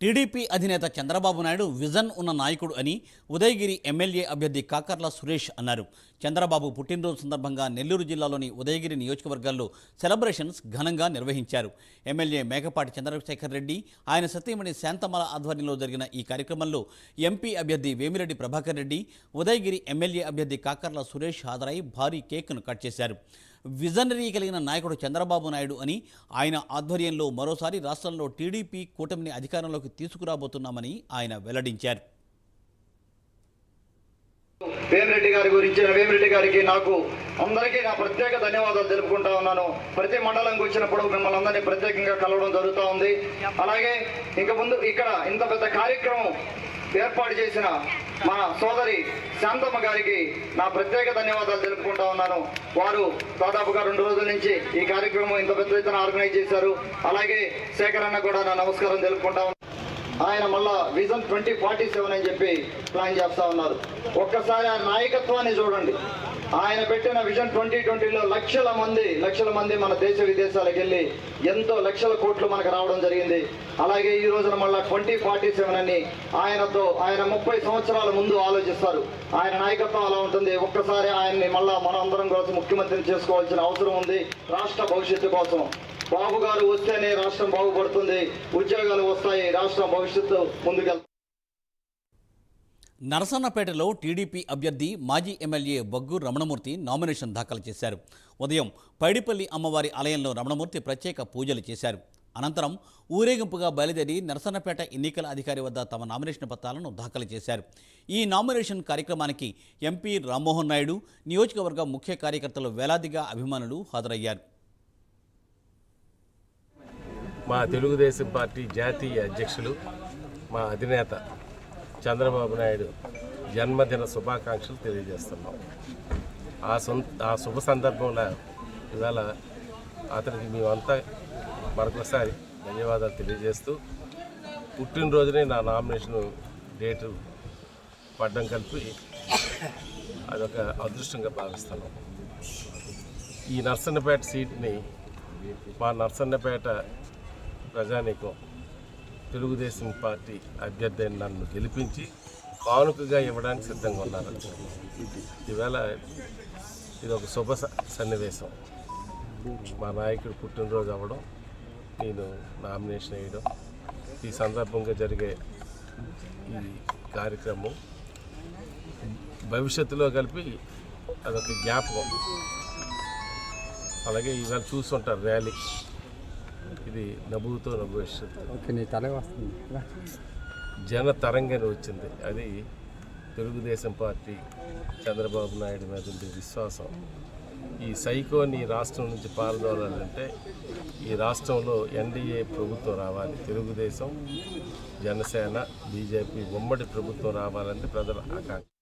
TDP అధినేత Chandrababu Naidu vision ఉన్న నాయకుడు అని ఉదయగిరి ఎమ్మెల్యే అభ్యర్థి కాకర్ల సురేష్ అన్నారు. చంద్రబాబు పుట్టినరోజు సందర్భంగా నెల్లూరు జిల్లాలోని ఉదయగిరి నియోజకవర్గాల్లో సెలబ్రేషన్స్ ఘనంగా నిర్వహించారు. ఎమ్మెల్యే మేకపాటి చంద్రశేఖర్ రెడ్డి, ఆయన సతీమణి శాంతమల ఆధ్వర్యంలో జరిగిన ఈ కార్యక్రమంలో ఎంపీ అభ్యర్థి వేమిరెడ్డి ప్రభాకర్ రెడ్డి, ఉదయగిరి ఎమ్మెల్యే అభ్యర్థి కాకర్ల సురేష్ హాజరై భారీ కేక్ను కట్ చేశారు. విజనరీ కలిగిన నాయకుడు చంద్రబాబు నాయుడు అని, ఆయన ఆధ్వర్యంలో మరోసారి రాష్ట్రంలో టీడీపీ కూటమిని అధికారంలోకి తీసుకురాబోతున్నామని ఆయన వెల్లడించారు. వేమిరెడ్డి గారి గురించి వేమిరెడ్డి గారికి అందరికీ నా ప్రత్యేక ధన్యవాదాలు తెలుపుకుంటా ఉన్నాను. ప్రతి మండలంకి వచ్చినప్పుడు మిమ్మల్ని అందరినీ ప్రత్యేకంగా కలవడం జరుగుతూ ఉంది. అలాగే ఇంక ముందు ఇక్కడ ఇంత పెద్ద కార్యక్రమం ఏర్పాటు చేసిన మా సోదరి శాంతమ్మ గారికి నా ప్రత్యేక ధన్యవాదాలు తెలుపుకుంటా ఉన్నాను. వారు దాదాపుగా 2 రోజుల నుంచి ఈ కార్యక్రమం ఇంత పెద్ద ఎత్తున ఆర్గనైజ్ చేశారు. అలాగే శేఖర్ అన్న కూడా నా నమస్కారం తెలుపుకుంటా ఉన్నాను. ఆయన మళ్ళా విజన్ 2047 అని చెప్పి ప్లాన్ చేస్తా ఉన్నారు. ఒక్కసారి ఆ నాయకత్వాన్ని చూడండి. ఆయన పెట్టిన విజన్ 2020లో లక్షల మంది మన దేశ విదేశాలకు వెళ్ళి ఎంతో లక్షల కోట్లు మనకు రావడం జరిగింది. అలాగే ఈ రోజున మళ్ళా 2047 అని ఆయన 30 సంవత్సరాల ముందు ఆలోచిస్తారు. ఆయన నాయకత్వం అలా ఉంటుంది. ఒక్కసారి ఆయన్ని మళ్ళా మనం అందరం కోసం ముఖ్యమంత్రిని చేసుకోవాల్సిన అవసరం ఉంది. రాష్ట్ర భవిష్యత్తు కోసం బాబు గారు వస్తేనే రాష్ట్రం బాగుపడుతుంది, ఉద్యోగాలు వస్తాయి, రాష్ట్రం భవిష్యత్తు ముందుకెళ్తుంది. నరసన్నపేటలో టీడీపీ అభ్యర్థి మాజీ ఎమ్మెల్యే బొగ్గు రమణమూర్తి నామినేషన్ దాఖలు చేశారు. ఉదయం పైడిపల్లి అమ్మవారి ఆలయంలో రమణమూర్తి ప్రత్యేక పూజలు చేశారు. అనంతరం ఊరేగింపుగా బయలుదేరి నరసన్నపేట ఎన్నికల అధికారి వద్ద తమ నామినేషన్ పత్రాలను దాఖలు చేశారు. ఈ నామినేషన్ కార్యక్రమానికి ఎంపీ రామ్మోహన్ నాయుడు, నియోజకవర్గ ముఖ్య కార్యకర్తలు, వేలాదిగా అభిమానులు హాజరయ్యారు. మా తెలుగుదేశం పార్టీ జాతీయ అధ్యక్షులు, మా అధినేత చంద్రబాబు నాయుడు జన్మదిన శుభాకాంక్షలు తెలియజేస్తున్నాం. ఆ శుభ సందర్భంలో ఇవాళ అతనికి మేమంతా మరొకసారి ధన్యవాదాలు తెలియజేస్తూ, పుట్టినరోజునే నా నామినేషన్ డేటు పడ్డం కలిపి అదొక అదృష్టంగా భావిస్తున్నాం. ఈ నర్సన్నపేట సీట్ని మా నర్సన్నపేట ప్రజానీకం తెలుగుదేశం పార్టీ అభ్యర్థి నన్ను గెలిపించి కానుకగా ఇవ్వడానికి సిద్ధంగా ఉన్నారు. ఈవేళ ఇది ఒక శుభ సన్నివేశం. మా నాయకుడు పుట్టినరోజు అవ్వడం, నేను నామినేషన్ వేయడం, ఈ సందర్భంగా జరిగే ఈ కార్యక్రమం భవిష్యత్తులో కలిపి అదొక జ్ఞాపకం. అలాగే ఈవేళ చూస్తుంటారు ర్యాలీ, ఇది నవ్వుతో జన తరంగానే వచ్చింది. అది తెలుగుదేశం పార్టీ చంద్రబాబు నాయుడు మీద ఉండే విశ్వాసం. ఈ సైకోని రాష్ట్రం నుంచి పారదోలాలంటే ఈ రాష్ట్రంలో ఎన్డీఏ ప్రభుత్వం రావాలి. తెలుగుదేశం, జనసేన, బీజేపీ ఉమ్మడి ప్రభుత్వం రావాలంటే ప్రజల ఆకాంక్ష.